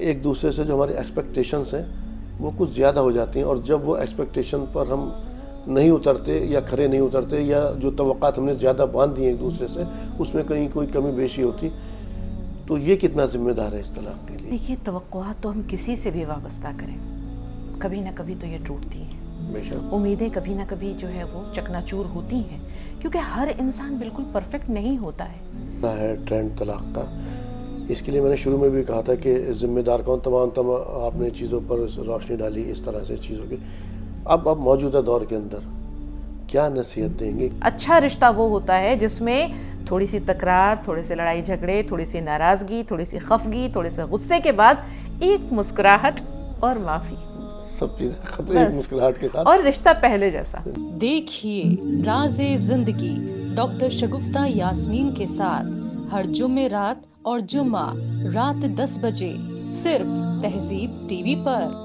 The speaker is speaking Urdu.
ایک دوسرے سے جو ہماری ایکسپیکٹیشنس ہیں وہ کچھ زیادہ ہو جاتی ہیں، اور جب وہ ایکسپیکٹیشن پر ہم نہیں اترتے یا کھرے نہیں اترتے، یا جو توقعات ہم نے زیادہ باندھ دی ہیں ایک دوسرے سے، اس میں کہیں کوئی کمی بیشی ہوتی، تو یہ کتنا ذمہ دار ہے اس طلاق کے لیے؟ دیکھیے، توقعات تو ہم کسی سے بھی وابستہ کریں، کبھی نہ کبھی تو یہ ٹوٹتی ہیں، بے شک امیدیں کبھی نہ کبھی جو ہے وہ چکنا چور ہوتی ہیں، کیونکہ ہر انسان بالکل پرفیکٹ نہیں ہوتا ہے۔ ٹرینڈ طلاق کا، اس کے لیے میں نے شروع میں بھی کہا تھا کہ ذمہ دار کون، تمام آپ نے چیزوں پر روشنی ڈالی اس طرح سے چیزوں کی۔ اب موجودہ دور کے اندر کیا نصیحت دیں گے؟ اچھا رشتہ وہ ہوتا ہے جس میں تھوڑی سی تکرار، تھوڑے سے لڑائی جھگڑے، تھوڑی سی ناراضگی، تھوڑی سی خفگی، تھوڑے سے غصے کے بعد ایک مسکراہٹ اور معافی، سب چیزیں ختم ایک مسکراہٹ کے ساتھ، اور رشتہ پہلے جیسا۔ دیکھیے راز زندگی ڈاکٹر شگفتہ یاسمین کے ساتھ ہر جمعرات اور جمعہ رات 10 بجے صرف تہذیب ٹی وی پر۔